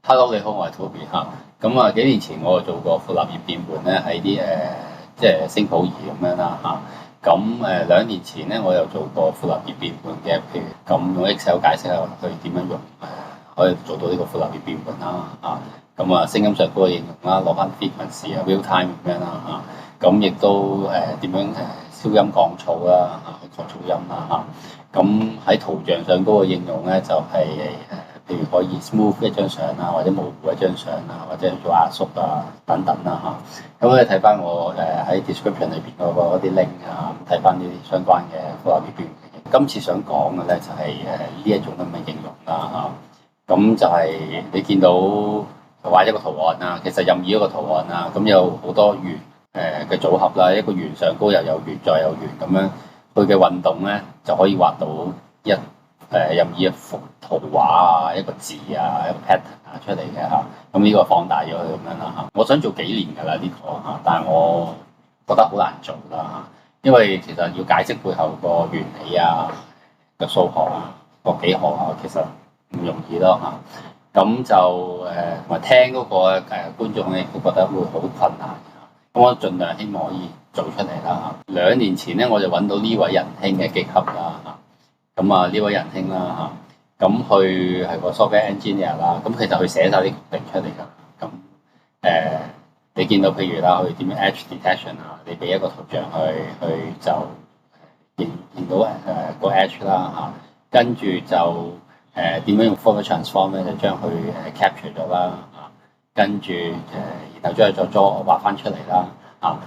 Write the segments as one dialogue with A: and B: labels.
A: Hello，你好，我係 Toby 嚇。咁啊，幾年前我就做過傅立葉變換咧，喺啲即係星普儀咁樣啦嚇。2年前咧，我又做過傅立葉變換嘅，譬如咁用 Excel 解釋下佢點樣用可以做到呢個傅立葉變換啦嚇。聲音上嗰個應用啦，攞翻 frequency 啊 real time 咁樣啦嚇。亦都點樣消音降噪啦嚇，降噪音啦嚇。喺圖像上嗰個應用咧，就係譬如可以 smooth 一張相啊，或者模糊一張相啊，或者做壓縮啊等等啦嚇。你睇翻我喺 description 裏邊嗰啲 link 啊，睇翻呢啲相關嘅科學邊。今次想講嘅咧就係呢一種咁嘅應用啦嚇。就係你見到畫一個圖案啦，其實任意一個圖案啦，有好多圓嘅組合啦，一個圓上高又有圓再有圓咁樣，佢嘅運動咧就可以畫到任意一幅圖畫啊，一個字啊，一個 pattern 啊出嚟嘅嚇。呢個放大咗佢咁樣啦嚇。我想做幾年㗎啦呢個嚇，但係我覺得好難做啦嚇，因為其實要解釋背後個原理啊、個數學啊、個幾何啊，其實唔容易咯嚇。同埋聽嗰個觀眾咧，都覺得會好困難嘅。我盡量希望可以做出嚟啦嚇。2年前咧，我就揾到呢位仁兄嘅 GitHub 啦嚇。呢位仁兄啦嚇，佢係個 software engineer 啦，其實佢寫晒啲決定出嚟㗎。你見到譬如啦，佢點樣 edge detection 啊？你俾一個圖像佢就見到個 edge 啦嚇，跟住就點樣用 Fourier transform 咧，就將佢capture 咗啦嚇，跟住然後將佢再畫翻出嚟啦嚇。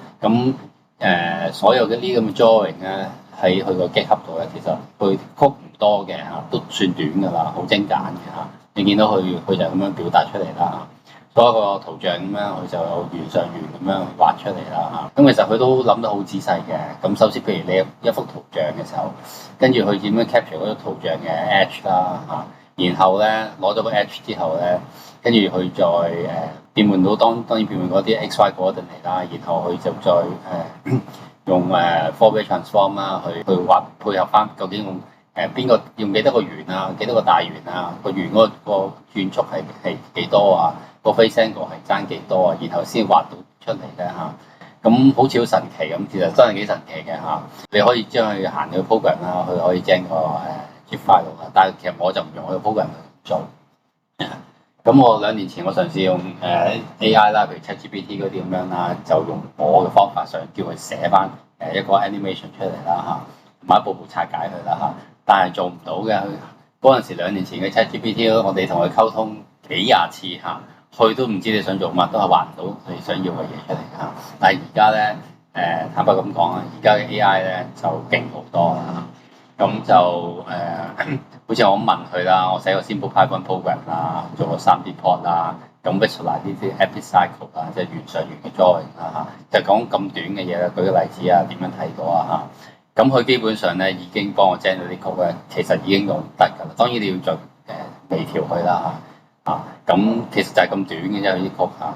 A: 所有嘅呢啲咁嘅 drawing 咧，喺佢個 GitHub 度咧，其實佢曲唔多嘅嚇，都算短㗎啦，好精簡嘅嚇。你見到佢就咁樣表達出嚟啦嚇。所有個圖像咁樣，佢就有圓上圓咁樣畫出嚟啦嚇。其實佢都諗得好仔細嘅。首先，譬如你一幅圖像嘅時候，跟住佢點樣 capture 嗰個圖像嘅 edge 啦嚇，然後咧攞咗個 edge 之後咧，跟住佢再變換到當然變換嗰啲 x y coordinate 啦，然後佢就再用Fourier transform 啦，去畫配合翻究竟用邊個用幾多個圓啊，幾多個大圓啊，個圓嗰個轉速係幾多啊，個 phase angle 係爭幾多啊，然後先畫到出嚟咧嚇。好似好神奇咁，其實真係幾神奇嘅嚇。你可以將佢行個 program 啦，佢可以將個zip file 啦，但係其實我就唔用佢個 program 去做。我2年前我嘗試用AI 啦，譬如 ChatGPT 嗰啲咁樣啦，就用我嘅方法想叫佢寫翻一個 animation 出嚟啦嚇，同埋一步步拆解佢啦嚇，但係做唔到嘅。嗰陣時2年前嘅 ChatGPT，我哋同佢溝通幾廿次嚇，佢都唔知你想做乜，都係畫唔到你想要嘅嘢出嚟嚇。但係而家咧坦白咁講啊，而家嘅 AI 咧就勁好多啦。好似我問佢啦，我寫個 simple Python program 啦，做個3D plot 啦，visualize 呢啲 epicycle 啦，即係圓上圓嘅 drawing 啦嚇，就講咁短嘅嘢啦，舉個例子啊，點樣睇到啊嚇。佢基本上咧已經幫我 generate 啲 code 咧，其實已經用得㗎啦。當然你要再微調佢啦嚇。其實就係咁短嘅啫，啲 code 嚇。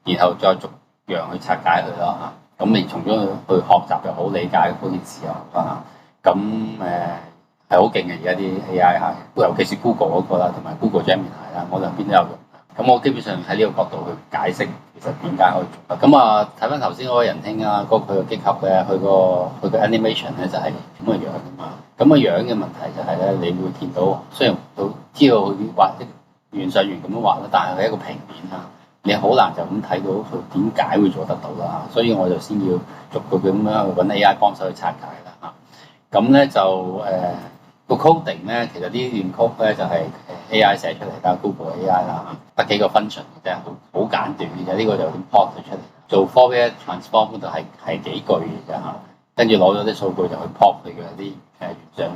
A: 然後再逐樣去拆解佢咯嚇。你從中去學習又好，理解嗰件事又好啦。係好勁嘅，而家啲 AI 嚇，尤其是 Google 嗰個啦，同埋 Google Gemini 啦，我兩邊都有用。我基本上喺呢個角度去解釋其實點解可以做。睇翻頭先嗰個仁兄啊，佢個 GitHub 咧，佢個 animation 咧就係咁嘅樣㗎嘛。咁嘅樣嘅問題就係咧，你會見到雖然知道佢畫啲圓上圓咁樣畫啦，但係佢係一個平面啊，你好難就咁睇到佢點解會做得到啦。所以我就先要逐個咁樣去揾 AI 幫手去拆解啦嚇。個 coding 咧，其實呢段 code 咧就係 AI 寫出嚟啦 ，Google AI 啦，得幾個 function 嘅啫，好簡短嘅啫。呢個就點 plot 佢出嚟，做 Fourier transform 就係幾句嘅啫嚇。跟住攞咗啲數據就去 plot 佢嘅啲圓上圓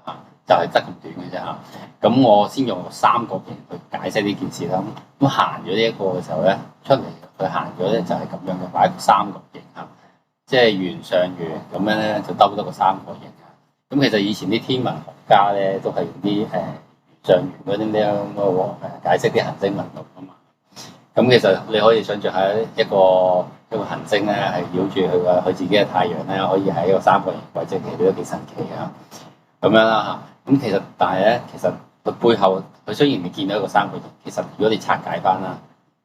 A: 嚇，就係得咁短嘅啫嚇。我先用三角形去解釋呢件事啦。行咗呢一個嘅時候咧，出嚟佢行咗咧就係咁樣嘅，擺個三角形嚇，即係圓上圓咁樣咧就兜得個三角形。其實以前啲天文學家咧都係用啲上圓嗰啲咁嘅解釋啲行星運動啊嘛。其實你可以想象下一個行星咧係繞住佢自己嘅太陽咧，可以喺一個三角形軌跡，其實都幾神奇啊！咁樣啦嚇。但係咧，其實佢背後佢雖然你見到一個三角形，其實如果你拆解翻啦，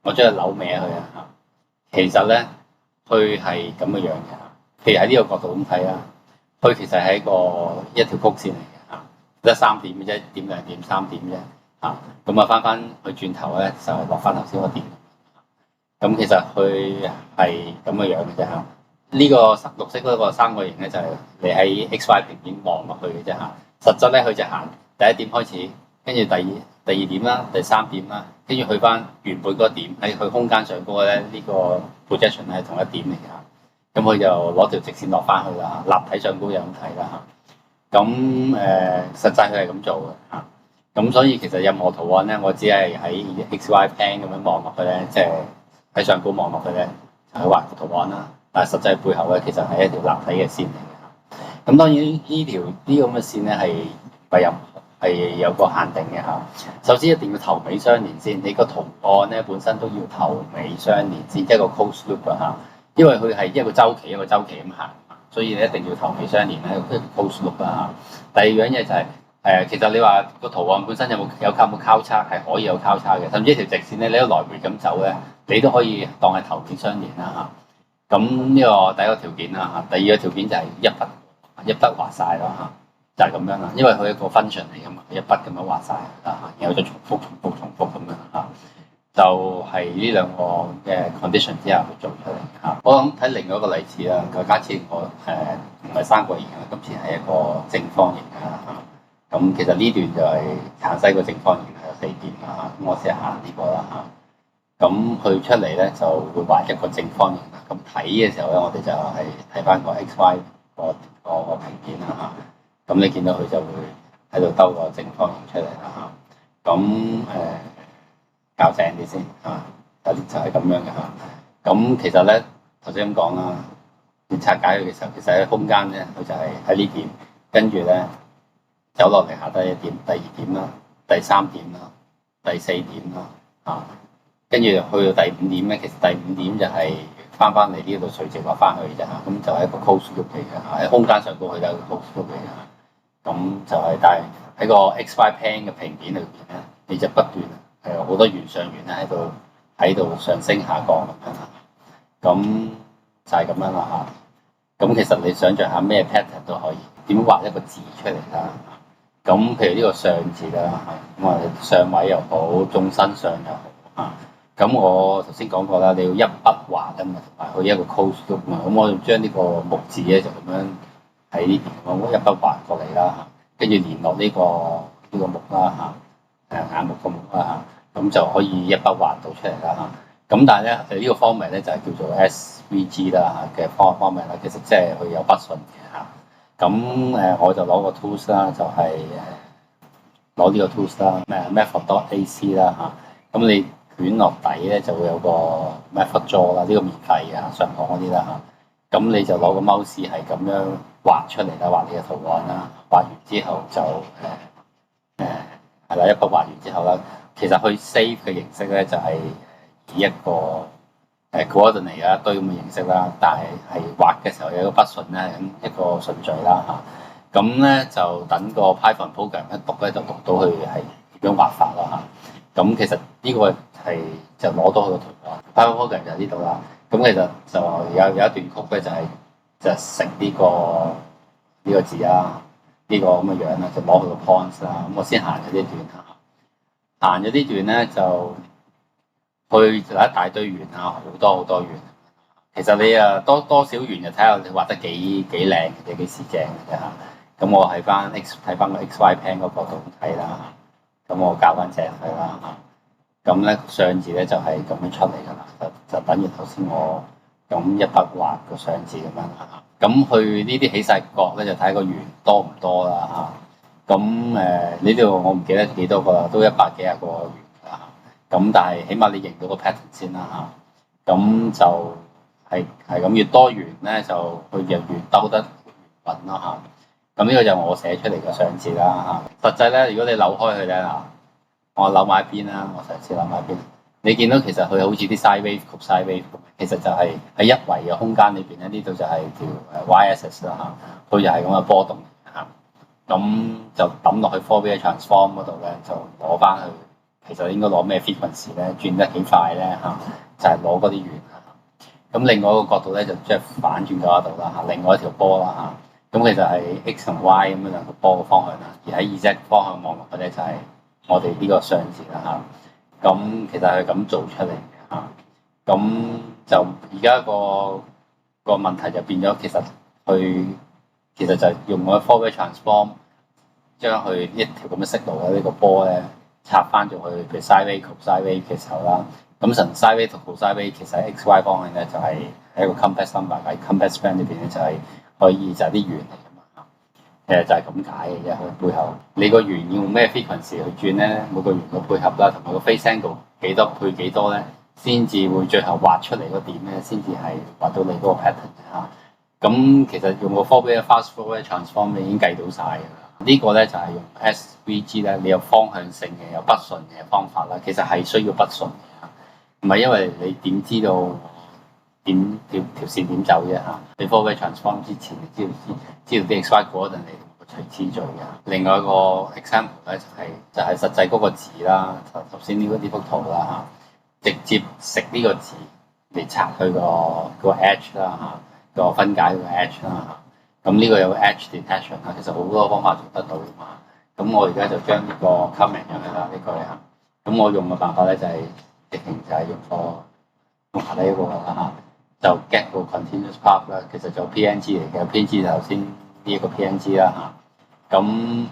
A: 我將佢扭歪佢啊嚇，其實咧佢係咁嘅樣嘅嚇。譬如喺呢個角度咁睇啦，佢其實係一條曲線嚟嘅嚇，得3點嘅啫，點兩點3點啫嚇。咁啊翻翻去轉頭咧就落翻頭先嗰點。咁其實佢係咁嘅樣嘅啫嚇。呢個綠色嗰個三角形咧就係你喺 XY 平面望落去嘅啫嚇。實質咧佢就行第一點開始，跟住第二點啦，第3點啦，跟住去翻原本嗰點喺佢空間上高咧，呢個 projection 係同一點嚟嘅嚇。咁佢就攞條直線落翻去啦，立體上高又咁睇啦嚇。咁實際佢係咁做嘅嚇。咁所以其實任何圖案咧，我只係喺 XY plane 咁樣望落去咧，即係喺上高望落去咧，就去畫個圖案啦。但係實際背後咧，其實係一條立體嘅線嚟嘅。咁當然呢條呢咁嘅線咧係有個限定嘅嚇。首先一定要頭尾相連先，你個圖案咧本身都要頭尾相連先，一個 closed loop 啊嚇。因為佢係一個週期咁行，所以你一定要頭尾相連咧，一個 closed loop 啊嚇。第二樣嘢就係其實你話個圖案本身有冇交叉，係可以有交叉嘅，甚至一條直線咧，你都來回咁走咧，你都可以當係頭尾相連啦嚇。咁呢個第一個條件啦嚇，第二個條件就係一筆畫晒咯嚇，就係咁樣啦。因為佢係一個 function 嚟噶嘛，一筆咁樣畫晒啦嚇，然後就重複咁樣嚇，就係呢兩個嘅 condition 之下去做出嚟嚇。我諗睇另外一個例子啦，假設我唔係三角形啦，今次係一個正方形啦嚇。咁其實呢段就係橙西個正方形係有4點啦嚇，咁我試下行呢個啦嚇。咁佢出嚟咧就會畫一個正方形啦。咁睇嘅時候咧，我哋就係睇翻個 XY 個平面啦嚇。咁你見到佢就會喺度兜個正方形出嚟啦嚇。咁校正啲先嚇，就係咁樣嘅嚇。咁其實咧頭先咁講啦，你拆解佢嘅時候，其實喺空間咧，佢就係喺呢點，跟住咧走落嚟下低一點，第2點啦，第3點啦，第4點啦嚇。跟住去到第5點咧，其實第5點就係翻嚟呢度垂直畫翻去啫嚇，咁就係一個 closed loop 嚟嘅嚇，喺空間上高佢就係一個 closed loop 嚟嘅嚇。咁就係，但係喺個 XY plane 嘅平面裏邊咧，你就不斷係好多圓上圓咧喺度上升下降咁樣啦。咁就係咁樣啦嚇。咁其實你想象下咩 pattern 都可以，點畫一個字出嚟啦。咁譬如呢個上字啦嚇，咁啊上位又好，縱身上又好嚇。咁我頭先講過啦，你要一筆畫啊嘛，同埋佢一個 closed loop 嘛。咁我將呢個木字咧就咁樣喺呢邊，我一筆畫過嚟啦嚇，跟住連落呢個木啦嚇，眼目個木啦嚇，咁就可以一筆畫到出嚟啦嚇。咁但係咧，呢個方面咧就係叫做 SVG 啦嚇嘅方面啦，其實即係佢有筆順嘅嚇。咁我就攞個 tools 啦，就係攞呢個 tools 啦，method.ac 啦嚇。咁你捲落底咧就會有個 method draw 啦，呢個免費嘅上網嗰啲啦嚇。咁你就攞個 mouse 係咁樣畫出嚟啦，畫你嘅圖案啦。畫完之後就係啦，一筆畫完之後啦，其實去 save 嘅形式咧就係以一個coordinate 一堆咁嘅形式啦，但係畫嘅時候有個筆順咧，咁一個順序啦嚇。咁咧就等個 Python program 一讀咧就讀到佢係點樣畫法咯嚇。咁其實呢個係就攞到佢個圖案 Python program 就喺呢度啦。咁其實就有一段曲咧就食呢個字啦，呢個咁嘅樣啦，就攞佢個 points 啦。咁我先行咗呢段啦，行咗呢段咧就去就一大堆圓啊，好多圓。其實你多少圓就睇下你畫得幾靚嘅，幾時正嘅啫嚇。咁我睇翻個 XY plane 嗰個角度睇啦。咁我校翻正佢啦嚇。咁咧上字咧就係咁樣出嚟㗎啦，就等於頭先我咁一筆畫個上字咁樣嚇。咁去呢啲起晒角咧就睇個圓多唔多啦嚇。咁呢度我唔記得幾多個啦，都100幾廿個圓啦。咁但係起碼你認到個 pattern 先啦嚇。咁就係咁，越多圓咧就佢就越兜得圓滾啦嚇。咁呢個就我寫出嚟嘅上字啦嚇。實際咧，如果你扭開佢咧嗱，我扭埋一邊啦，我嘗試扭埋一邊。你見到其實佢好似啲 side wave 曲 side wave 咁，其實就係喺一維嘅空間裏邊咧，呢度就係條y axis 啦嚇，佢就係咁嘅波動嚇。咁就抌落去 Fourier transform 嗰度咧，就攞翻去。其實應該攞咩 frequency 咧，轉得幾快咧嚇，就係攞嗰啲圓。咁另外一個角度咧，就即係反轉咗一度啦嚇，另外一條波啦嚇。咁其實係 x 同 y 咁樣兩個波嘅方向啦，而喺 z 方向望落去咧，就係我哋呢個相字啦嚇。咁其實係咁做出嚟嘅嚇。咁就而家個問題就變咗，其實就係用嗰個 Fourier transform 將佢一條咁嘅色路嘅呢個波咧插翻咗去，譬如 sine wave、cosine wave 嘅時候啦。咁神 sine wave 同 cosine wave 其實喺 x y 方向咧就係一個 complex number，喺 complex band 裏邊咧就係可以就係啲圓嚟㗎嘛。就係咁解嘅啫，佢背後你個圓要用咩 frequency 去轉咧？每個圓嘅配合啦，同埋個 phase angle 幾多配幾多咧，先至會最後畫出嚟個點咧，先至係畫到你嗰個 pattern 嚇。咁其實用個 Fourier fast Fourier transform 你已經計到晒㗎啦。呢個咧就係用 SVG 咧，你有方向性嘅，有不順嘅方法啦。其實係需要不順嘅，唔係因為你點知道點條線點走啫嚇。你 Fourier transform 之前，你知道啲 x y coordinate 同個隨次序嘅。另外一個 example 咧就係實際嗰個字啦，頭先呢幅圖啦嚇，直接食呢個字嚟拆佢個 edge 啦嚇，個分解個 edge 啦嚇。咁呢個有 edge detection 啦，其實好多方法做得到㗎嘛。咁我而家就將呢個 comment 咗佢啦，呢個咧。咁我用嘅辦法咧就係直情就係用下呢個啦嚇，就 get 個 continuous path 啦。其實就 PNG 嚟嘅，PNG 就頭先呢一個 PNG 啦嚇。咁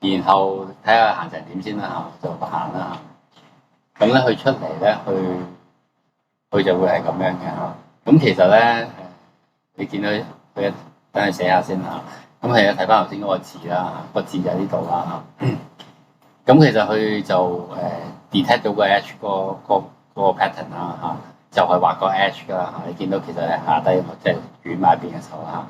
A: 然後睇下行成點先啦嚇，就行啦嚇。咁咧佢出嚟咧，佢就會係咁樣嘅嚇。咁其實咧你見到佢等佢寫下先啦。咁係啊，睇翻頭先嗰個字啦，個字就喺呢度啦。咁其實佢就detect 到個 H 個 pattern 啦嚇，就係畫個 H 噶啦嚇。你見到其實係下低即係捲埋一邊嘅時候啦，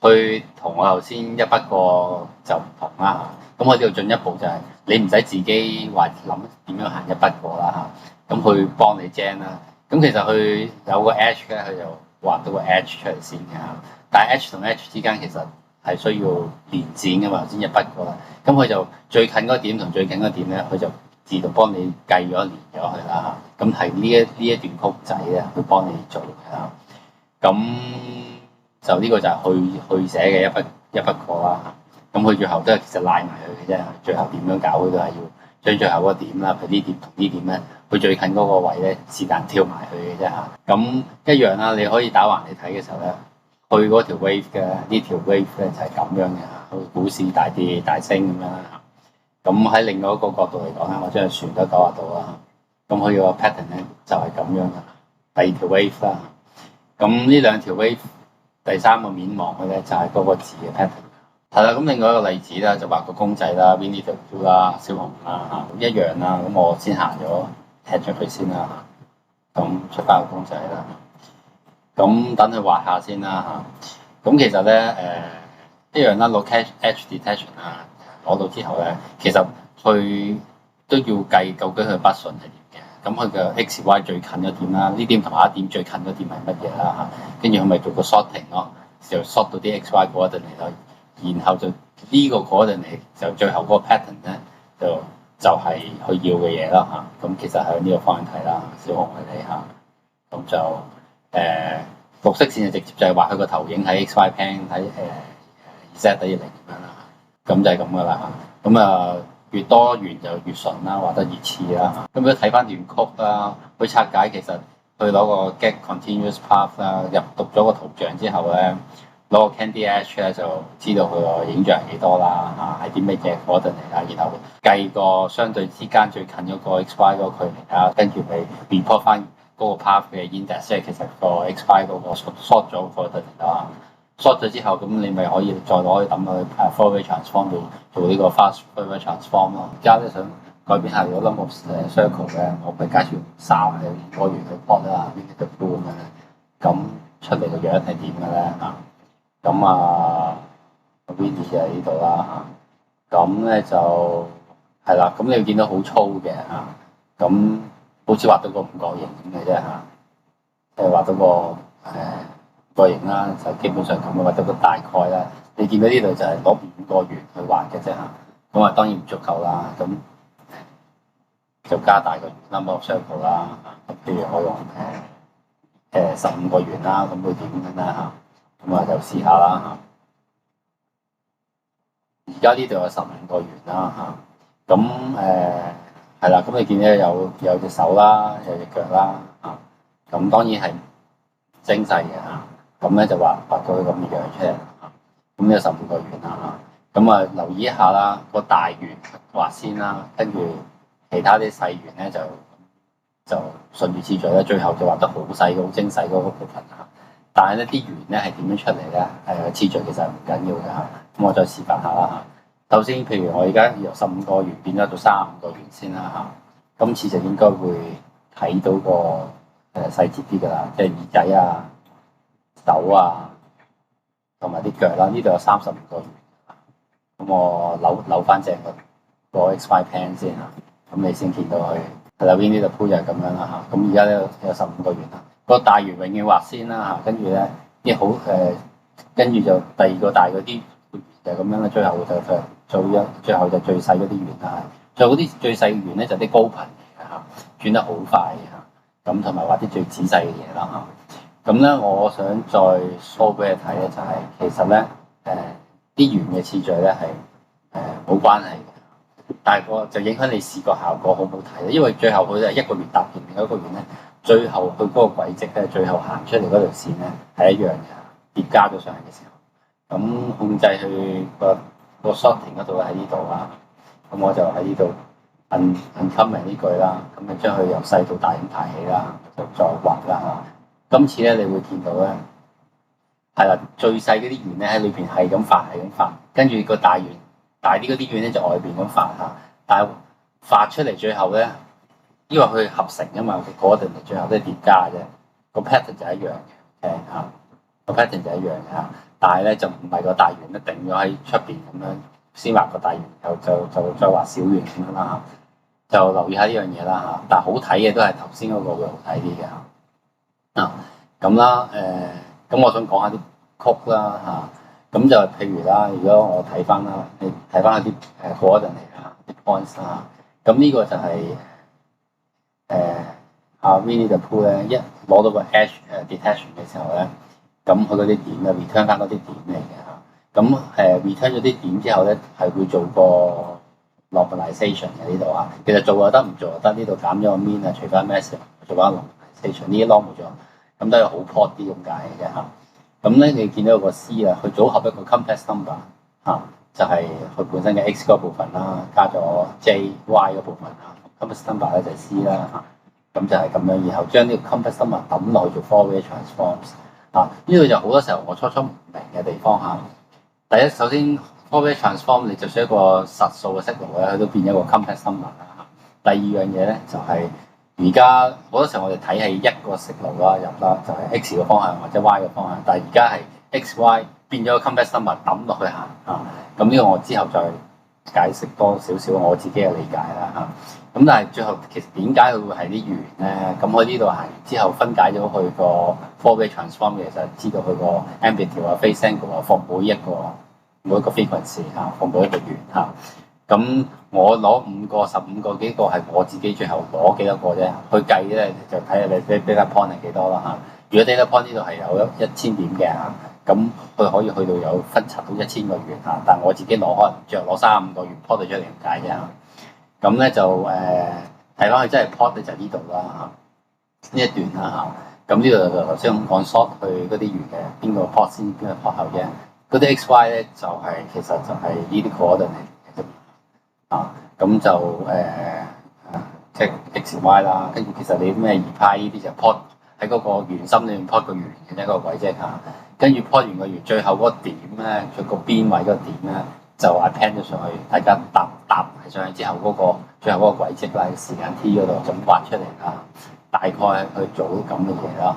A: 佢同我頭先一筆過就唔同啦嚇。咁我呢度進一步就係你唔使自己話諗點樣行一筆過啦嚇，咁佢幫你 gen 啦。咁其實佢有個 H 咧，佢就畫到個 H 出嚟先嘅嚇。但係 H 同 H 之間其實係需要連線噶嘛，先一筆過啦。咁佢就最近嗰點同最近嗰點咧，佢就自動幫你計咗連咗佢啦。咁係呢一段曲仔咧，佢幫你做嘅啦。咁就呢個就係去寫嘅一筆過啦。咁佢最後都係其實拉埋佢嘅啫。最後點樣搞佢都係要將最後嗰個點啦，譬如呢點同呢點咧，佢最近嗰個位咧是但跳埋去嘅啫嚇。咁一樣啦，你可以打橫嚟睇嘅時候咧。去嗰條 wave 嘅呢條 wave 咧就係咁樣嘅嚇，好似股市大跌大升咁樣啦嚇。咁喺另外一個角度嚟講咧，我將佢旋咗90度啦。咁佢個 pattern 咧就係咁樣嘅。第二條 wave 啦，咁呢兩條 wave 第三個面望嘅咧就係嗰個字嘅 pattern。係啦，咁另外一個例子啦，就畫個公仔啦 Winnie the Pooh 啦，小熊啦嚇，一樣啦。咁我先行咗踢咗佢先啦嚇，咁出翻個公仔啦。咁等佢畫下先啦嚇。咁其實咧一樣啦，攞 edge detection 啊，攞到之後咧，其實佢都要計究竟佢不順係點嘅。咁佢嘅 x y 最近嗰點啦，呢點同下一點最近嗰點係乜嘢啦嚇？跟住佢咪做個 sorting 咯，就 sort 到啲 x y coordinate咯，然後就呢個 coordinate就最後嗰個 pattern 咧就係佢要嘅嘢啦嚇。咁其實喺呢個方向睇啦，小紅佢哋嚇，咁就。綠色線就直接就係畫佢個投影喺 X Y plane 喺Z 等於0咁樣啦，咁就係咁噶啦嚇。咁越多圓就越順啦，畫得越似啦。咁如果睇翻段曲啦，佢拆解其實佢攞個 get continuous path 啦，入讀咗個圖像之後咧，攞個 candy edge 咧就知道佢個影像係幾多啦嚇，係啲咩嘅 coordinate啦，然後計個相對之間最近嗰個 X Y 嗰個距離啦，跟住咪 report 翻。嗰個 path 嘅 index，即係其實個 x y 嗰個 short 咗個 coordinate 啦 ，short 咗之後，咁你咪可以再攞去抌去 Fourier transform 度做呢個 fast Fourier transform 咯。而家咧想改變下如果 number circle 嘅，我咪介紹3嘅多元去 plot 啦 Winnie the Pooh 咁樣咧，咁出嚟個樣係點嘅咧嚇？咁Winnie 就喺呢度啦嚇，咁咧就係啦，咁你會見到好粗嘅嚇，咁。好似畫到個五角形咁嘅啫嚇，即係畫到個五角形啦，就基本上咁畫到個大概啦。你見到呢度就係攞5個圓去畫嘅啫嚇，咁啊當然唔足夠啦，咁就加大個 number of circle 啦，咁譬如我用15個圓啦，咁會點樣啦嚇？咁啊就試下啦嚇。而家呢度有15個圓啦嚇，咁係啦，咁你見到有隻手啦，有隻腳啦嚇，咁當然係精細嘅嚇，咁咧就畫到佢咁嘅樣出嚟嚇，咁有15個圓啦嚇，咁啊留意一下啦，個大圓畫先啦，跟住其他啲細圓咧就順住次序咧，最後就畫得好細好精細嗰個部分嚇。但係咧啲圓咧係點樣出嚟咧？次序其實唔緊要嘅嚇。咁我再示範下啦嚇。首先，譬如我而家由15個圓變咗到35個圓先啦嚇。今次就應該會睇到個細節啲㗎啦，即係耳仔啊、手啊同埋啲腳啦。呢度有35個圓。咁我扭翻正個 XY Pen 先嚇。咁你先見到佢係啦，Winnie the Pooh就係咁樣啦嚇。咁而家咧有15個圓啦。個大圓永遠畫先啦嚇，跟住咧啲好跟住就第二個大嗰啲就咁樣啦，最後最後就最細嗰啲圓啦，最後嗰啲最細嘅圓咧就啲高頻嚟嘅嚇，轉得好快嘅嚇，咁同埋畫啲最仔細嘅嘢啦嚇。咁咧我想再 show 俾你睇咧，就係其實咧啲圓嘅次序咧係冇關係嘅，但係個就影響你視覺效果好唔好睇咧，因為最後佢就係一個圓搭住另一個圓咧。最後佢嗰個軌跡咧，最後行出嚟嗰條線咧係一樣嘅，疊加咗上去嘅時候，咁控制佢個 sorting 嗰度喺呢度啦，咁我就喺呢度 uncommon 呢句啦，咁就將佢由細到大咁排起啦，就再畫啦。今次咧你會見到咧，係啦，最細嗰啲圓咧喺裏邊係咁發，跟住個大啲嗰啲圓咧就外邊咁發嚇，但係發出嚟最後咧。因為佢合成啊嘛，佢嗰陣嚟最後都係疊加啫，個 pattern 就一樣嘅，嚇個 pattern 就一樣嘅嚇，但係咧就唔係個大圓咧定咗喺出邊咁樣先畫個大圓，就再畫小圓咁樣啦嚇，就留意下呢樣嘢啦嚇，但係好睇嘅都係頭先嗰個會好睇啲嘅嚇，咁啦咁我想講下啲曲啦嚇，咁就譬如啦，如果我睇翻啦，你睇翻啲嗰陣嚟啊啲 points 啦，咁呢個就係、Winnie the Pooh 咧，一攞到個 edge detachment 嘅時候咧，咁佢嗰啲點咧 return 翻嗰啲點嚟嘅嚇，咁return 咗啲點之後咧，係會做個 normalization 嘅呢度啊，其實做就得，唔做就得，呢度減咗個 mean 啊，除翻 massive，做翻 normalization，呢啲 normal 咗，咁都係好 port 啲咁解嘅啫嚇。咁咧你見到有個 C 啊，佢組合一個 complex number 嚇，就係佢本身嘅 x 嗰部分啦，加咗 j y 嗰部分啊。complex number 咧就係 C 啦嚇，咁就係咁樣，然後將呢個 complex number 抌落去做 Fourier transforms 啊，呢度就好多時候我初唔明嘅地方嚇。第一，首先 Fourier transform 你就算一個實數嘅 signal 咧，佢都變咗一個 complex number 啦。第二樣嘢咧就係而家好多時候我哋睇係一個 signal 啦入啦，就係 x 嘅方向或者 y 嘅方向，但係而家係 x y 變咗個 complex number 抌落去行啊，咁呢個我之後再解釋多少少我自己嘅理解啦嚇。咁但係最後其實點解佢會係啲圓咧？咁我呢度行完之後分解咗佢個 Fourier transform 嘅，其實知道佢個 amplitude 啊、phase angle 啊，放每一個 frequency 嚇，放每一個圓嚇。咁我攞5個、15個幾個係我自己最後攞幾多個啫？去計咧就睇下你 data point 係幾多啦嚇。如果 data point 呢度係有1000點嘅嚇，咁佢可以去到有分拆到1000個圓嚇。但係我自己攞可能最後攞35個圓 plot 到出嚟咁解啫嚇。咁咧就睇翻佢真係 plot 咧就呢度啦嚇，呢一段啦嚇。咁呢度就頭先咁講 short 去嗰啲圓嘅邊個 plot 先邊個 plot 後啫。嗰啲 x y 咧就係、其實就係呢啲 coordinate 嚟嘅啫啊。咁就即係 x y 啦，跟住其實你咩2派呢啲就 plot 喺嗰個圓心裏面 plot 個圓嘅一個軌跡嚇。跟住 plot 完個圓，最後嗰個點咧，佢個邊位嗰個點咧。就 append 咗上去，大家搭埋上去之後嗰個最後嗰個軌跡啦，時間 t 嗰度就畫出嚟啦。大概去做啲咁嘅嘢啦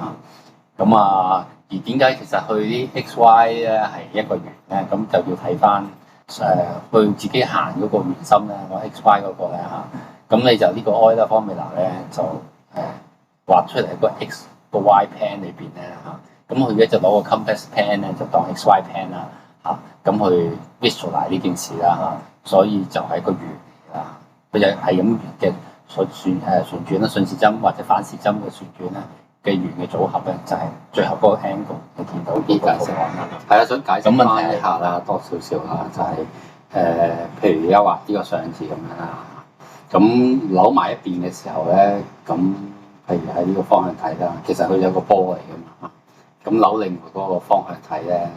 A: 嚇。咁而點解其實去啲 x y 咧係一個圓咧？咁就要睇翻去自己行嗰個圓心咧，個 x y 嗰個咧嚇。咁你就呢個 Euler formula 咧就畫出嚟個 x 個 y pen 裏邊咧嚇。咁佢而家就攞個 complex pen 咧就當 x y pen 啦。嚇，咁去 visualize 呢件事啦嚇，所以就係個圓嚟啦，佢就係咁圓嘅旋轉啦，順時針或者反時針嘅旋轉咧嘅圓嘅組合咧，就係最後嗰個 angle 你見到啲解釋案啦。係啊，想解釋咁問題一下啦，多少少啦，就係譬如而家畫呢個相字咁樣啦，咁扭埋一邊嘅時候咧，咁譬如喺呢個方向睇啦，其實佢有個波嚟㗎嘛，咁扭另外嗰個方向睇咧。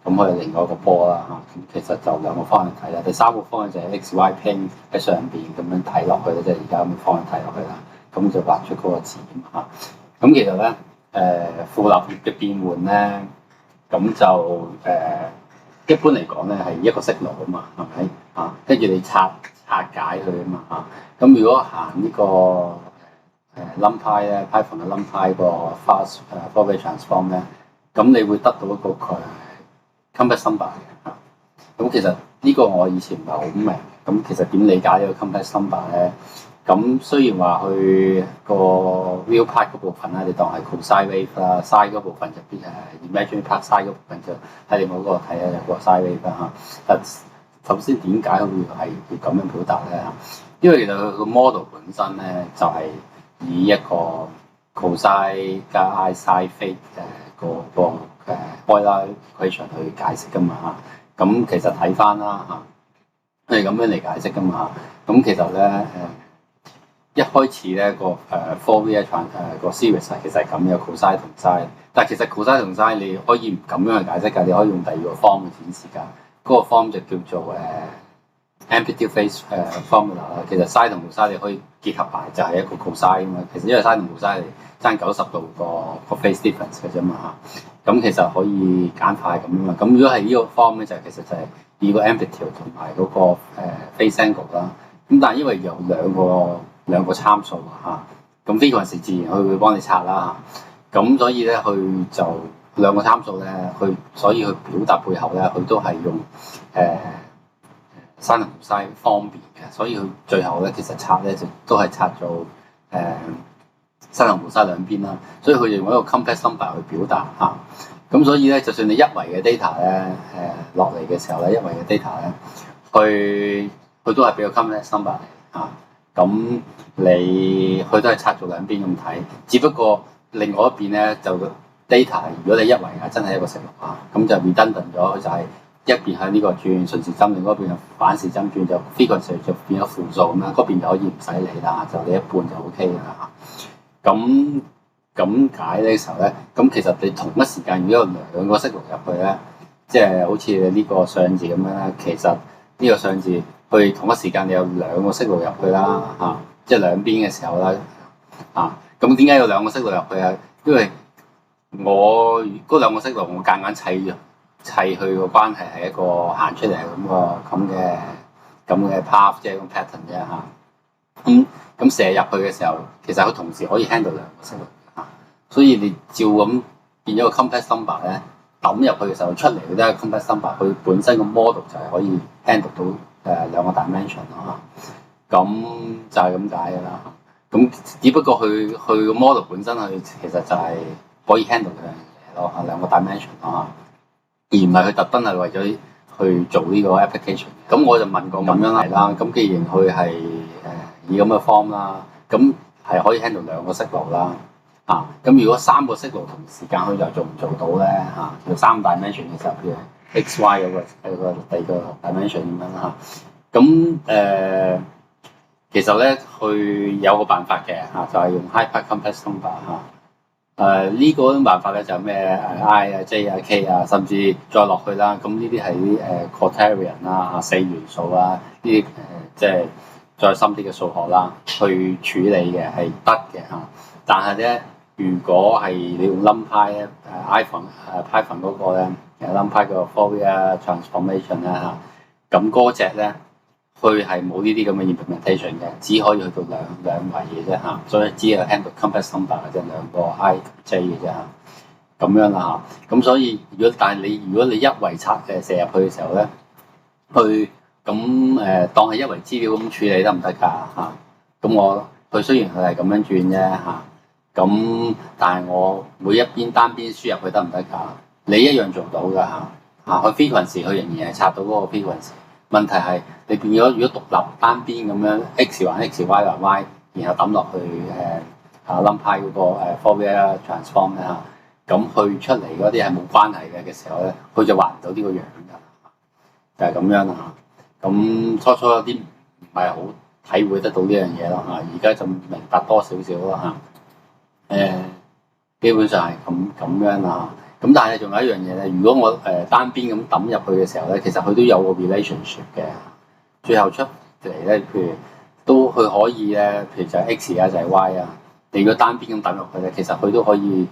A: 咁佢另外一個波啦嚇，咁其實就兩個方向睇啦。第三個方向就係 x y plane 喺上邊咁樣睇落去咧，即係而家咁嘅方向睇落去啦。咁就畫出嗰個字嚇。咁其實咧，傅立葉嘅變換咧，咁就一般嚟講咧係一個色路啊嘛，係咪啊？跟住你拆解佢啊嘛嚇。咁如果行呢個NumPy咧 Python 嘅 NumPy 個 fast Fourier transform 咧，咁你會得到一個佢。complex number 嘅嚇，咁其實呢個我以前唔係好明，咁其實點理解呢個 complex number 咧？咁雖然話佢個 real part 嗰部分咧，你當係 cosine wave 啦，sin 嗰部分就變imaginary part sin 嗰部分就喺另外嗰個睇下有個 sin wave 啦嚇。但首先點解會係要咁樣表達咧？因為其實佢個 model 本身咧就係以一個 cosine 加 i sin phase 個Euler equation 去解釋噶嘛嚇，咁其實睇翻啦嚇，係咁樣嚟解釋噶嘛嚇，咁其實咧一開始咧個Fourier 個 series 其實係咁有 cosine 同 sin，但係其實 cosine 同 sin 你可以唔咁樣去解釋㗎，你可以用第二個 form 去展示㗎，嗰個 form 就叫做amplitude phase formula 啦。其實 sin 同 cosine 你可以結合埋就係一個 cosine 啊嘛，其實因為 sin 同 cosine 係爭90度個 phase difference 嘅啫嘛嚇。咁其實可以簡化咁啊嘛。咁如果係呢個 form 咧，就其實就係以個 amplitude 同埋嗰個phase angle 啦。咁但係因為有兩個參數啊嚇，咁 frequency 自然佢會幫你拆啦嚇。咁所以咧，佢就兩個參數咧，所以佢表達背後咧，佢都係用sin同 cos 方便嘅。所以佢最後咧，其實拆咧就都係拆做sin同 cos 兩邊啦，所以佢就用一個 complex number 去表達嚇。咁所以咧，就算你一維嘅 data 咧，落嚟嘅時候咧，一維嘅 data 咧，佢都係俾個 complex number 嚟嚇。咁佢都係拆做兩邊咁睇，只不過另外一邊咧就 data， 如果你一維係真係一個食物啊，咁就 redundant 咗，佢就係一邊喺呢個轉順時針，另一邊反時針轉，就 frequency 就變咗負數咁樣，嗰邊就可以唔使理啦，就你一半就 OK 啦。咁解嘅時候咧，咁其實你同一時間如果有兩個色路入去咧，即係好似你呢個相字咁樣咧，其實呢個相字佢同一時間你有兩個色路入去啦嚇，即係兩邊嘅時候啦嚇。咁點解有兩個色路入去啊？因為我嗰兩個色路我夾硬砌佢個關係係一個行出嚟咁嘅 path 即係個 pattern 啫嚇。咁射入去嘅時候，其實佢同時可以 handle 兩個色路嚇，所以你照咁變咗個 complex number 咧，抌入去嘅時候出嚟都係 complex number，佢本身個 model 就係可以 handle 到兩個 dimension 咯嚇，咁就係咁解嘅啦。咁只不過佢個 model 本身佢其實就係可以 handle 兩樣嘢咯嚇，兩個 dimension 咯，而唔係佢特登係為咗去做呢個 application。咁我就問過咁樣嚟啦。咁既然佢係以咁嘅 form 啦，咁係可以 handle 兩個色路啦。咁如果三個色路同時間佢又做唔做到咧嚇？有三 dimension 嘅時候，譬如 x y 嗰個第二個 dimension 咁樣啦嚇。咁其實咧佢有個辦法嘅嚇，就係用 hypercomplex number 嚇。呢個辦法咧就咩 I 啊 J 啊 K 啊，甚至再落去啦。咁呢啲係啲quaternion 啦、四元素啊，呢啲即係再深啲嘅數學啦，去處理嘅係得嘅嚇。但係咧，如果係你用 NumPy 咧，Python 嗰個咧，其實 NumPy 個 Fourier transformation 咧嚇，咁嗰隻咧，佢係冇呢啲咁嘅 implementation 嘅，只可以去到兩維嘅啫嚇，所以只係 handle complex number 嘅啫，兩個 I J 嘅啫嚇，咁樣啦嚇。咁所以如果你一維射入去嘅時候咧，當係一維資料咁處理得唔得㗎嚇？咁佢雖然佢係咁樣轉啫嚇。咁但係我每一邊單邊輸入去得唔得㗎？你一樣做到㗎嚇。佢 frequency 佢仍然係刷到嗰個 frequency。問題係你變咗，如果獨立單邊咁樣 x 還 x y 還 y，然後抌落去NumPy嗰個Fourier transform 咧嚇，咁佢出嚟嗰啲係冇關係嘅時候咧，佢就畫唔到呢個樣㗎，就係咁樣啦嚇。咁初初有啲唔係好體會得到呢樣嘢咯嚇，而家就明白多少少咯嚇。基本上係咁樣啦。咁但係仲有一樣嘢咧，如果我單邊咁抌入去嘅時候咧，其實佢都有個 relationship 嘅。最後出嚟咧，譬如都佢可以咧，譬如就係 x 啊，就係 y 啊。你如果單邊咁抌入去咧，其實佢都可以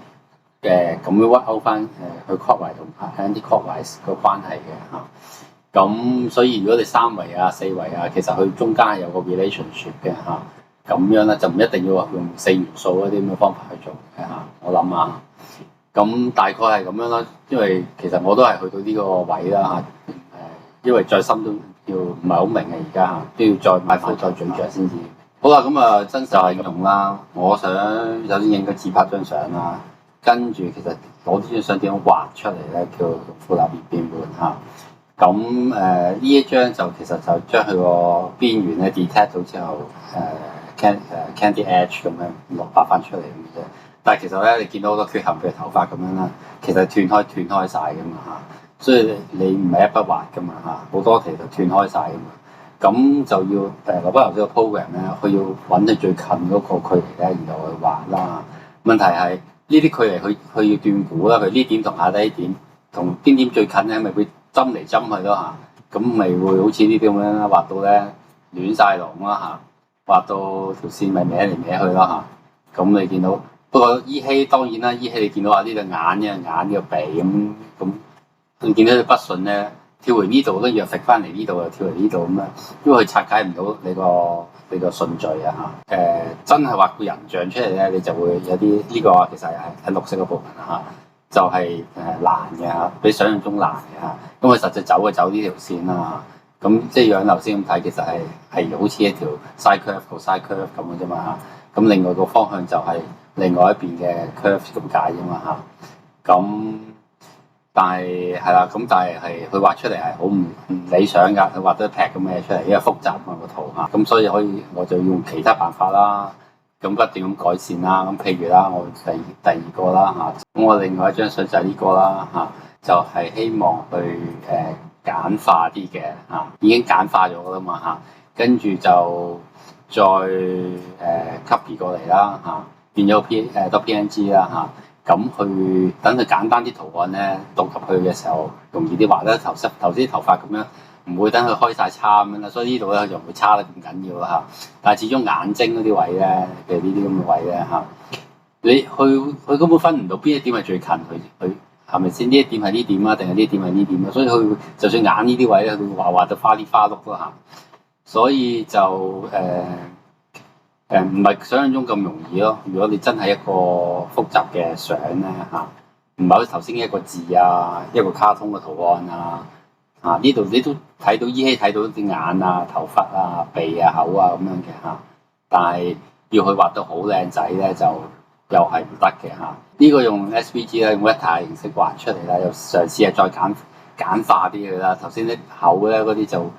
A: 咁樣 work out 翻去 clockwise 同 anti-clockwise 個關係嘅嚇。咁所以如果你三維啊、四維啊，其實佢中間係有個 relationship 嘅嚇。咁樣咧就唔一定要用四元素嗰啲咁嘅方法去做嘅嚇。我諗下。咁大概係咁樣啦，因為其實我都係去到呢個位啦嚇。因為再深都要唔係好明嘅而家嚇，都要再買貨再咀嚼先至。好啦，咁啊真實係用啦。我想首先影個自拍張相啦，跟住其實攞呢張相點樣畫出嚟咧，叫傅立葉變換嚇。咁呢一張就其實就將佢個邊緣咧 detach 到之後，candy edge 咁樣落畫翻出嚟咁啫。但係其實咧，你見到好多缺陷，譬如頭髮咁樣啦，其實斷開晒噶嘛嚇，所以你唔係一筆畫噶嘛嚇，好多其實斷開晒噶嘛。咁就要攞翻頭先個 program 咧，佢要揾你最近嗰個距離咧，然後去畫啦。問題係呢啲距離佢要斷估啦，佢呢點同下低點同邊點最近咧，咪會針嚟針去咯嚇。咁咪會好似呢啲咁樣啦，畫到咧亂晒龍啦嚇，畫到條線咪歪嚟歪去啦嚇。咁你見到？不過依稀當然啦，依稀你見到話呢對眼呢個鼻咁，你見到佢不順咧，跳回呢度跟住又揈翻嚟呢度，又跳嚟呢度咁樣，因為佢拆解唔到你個順序啊嚇。真係畫個人像出嚟咧，你就會有啲呢個其實係綠色嗰部分嚇，就係難嘅嚇，比想象中難嘅嚇。咁佢實際走呢條線啦嚇，咁即係樣頭先咁睇，其實係好似一條 side curve 咁嘅啫嘛嚇。咁另外個方向就係另外一邊嘅 curve 咁解啫嘛嚇。咁但係但係佢畫出嚟係好唔理想㗎，佢畫得一劈咁嘅嘢出嚟，因為複雜嘛個圖嚇。咁所以我就用其他辦法啦，咁不斷咁改善啦。咁譬如啦，我第二個啦嚇，咁我另外一張相就係呢個啦嚇，就係希望去簡化啲嘅嚇，已經簡化咗㗎啦嘛嚇，跟住就再copy 過嚟啦嚇，變咗PNG 啦嚇。咁去等佢簡單啲圖案咧，讀入去嘅時候容易啲畫得頭先啲頭髮咁樣，唔會等佢開晒叉咁樣啦。所以呢度咧就唔會差得咁緊要啦嚇。但係始終眼睛嗰啲位咧，譬如呢啲咁嘅位咧嚇，你佢根本分唔到邊一點係最近佢係咪先？呢一點係呢點啊，定係呢點係呢點啊？所以佢就算眼呢啲位咧，佢會畫到花哩花碌咯嚇。所以就唔係想象中咁容易咯。如果你真係一個複雜嘅相咧嚇，唔係好似頭先一個字啊，一個卡通嘅圖案啊，呢度你都睇到依稀睇到啲眼啊、頭髮啊、鼻啊、口啊咁樣嘅嚇。但係要佢畫到好靚仔咧，就又係唔得嘅嚇。呢個用 SVG 咧，用 Vector 形式畫出嚟啦，又嘗試係再簡化啲嘅啦。頭先啲口咧嗰啲就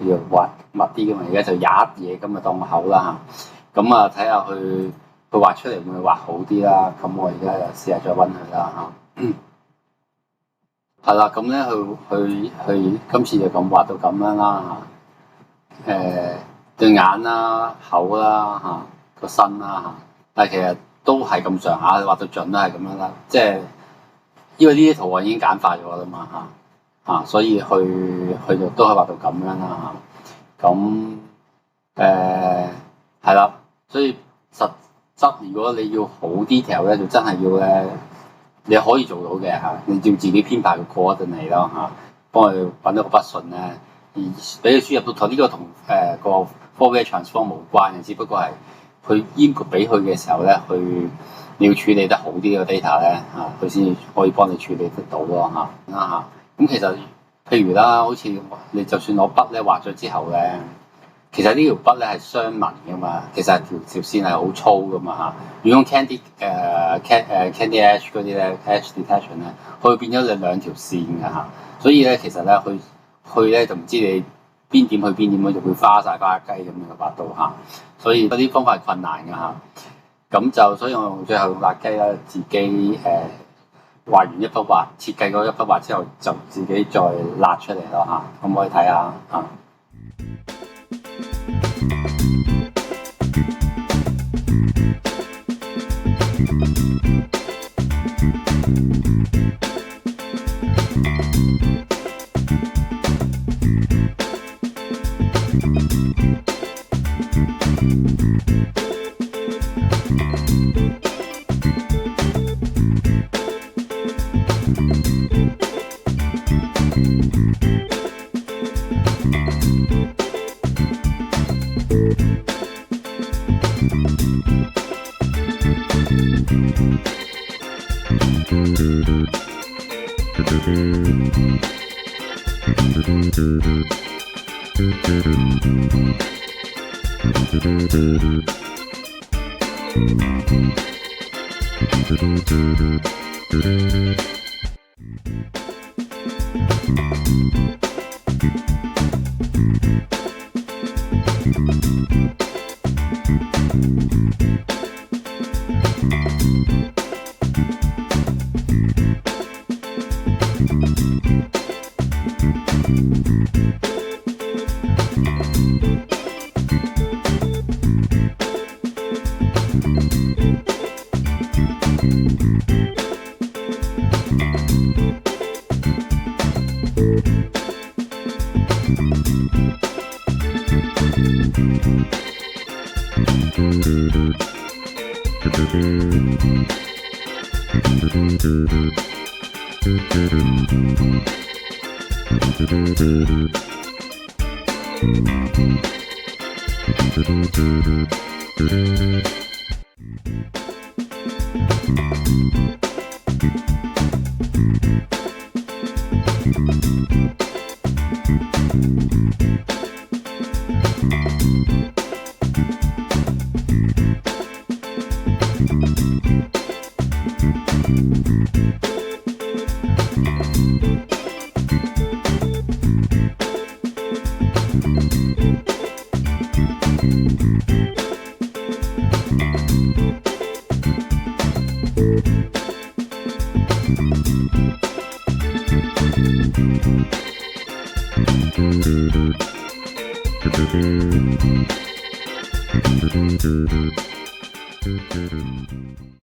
A: 要畫密啲嘅嘛，而家就一嘢咁就當個口啦嚇。咁啊，睇下佢畫出嚟會唔會畫好啲啦？咁我而家又試下再溫佢啦嚇。係啦，咁咧佢今次就咁畫到咁樣啦嚇。對眼啦、口啦嚇、個身啦嚇，但係其實都係咁上下，畫到盡都係咁樣啦。即係因為呢啲圖案已經簡化咗啦嘛嚇，所以佢就都係畫到咁樣啦嚇。咁係啦。所以實質如果你要好 detail 咧，就真係要咧，你可以做到嘅嚇，你要自己編排個 coordinate 咯嚇，幫佢揾到個筆順咧，而俾佢輸入到台呢個同個 Fourier transform 無關嘅，只不過係佢 input 俾佢嘅時候咧，你要處理得好啲個 data 咧嚇，佢先至可以幫你處理得到咯嚇。咁其實譬如啦，好似你就算攞筆咧畫咗之後咧。其實呢條筆咧係雙紋噶嘛，其實條線係好粗噶嘛嚇。如果用 candy edge 嗰啲咧 edge detection 咧，佢會變咗兩條線㗎嚇。所以咧其實咧去咧就唔知你邊點去邊點，就會花晒花雞咁樣嘅畫到嚇。所以嗰啲方法係困難嘅嚇。咁就所以我用最後用辣雞啦，自己畫完一幅畫，設計嗰一幅畫之後，就自己再辣出嚟咯嚇。咁可以睇下嚇。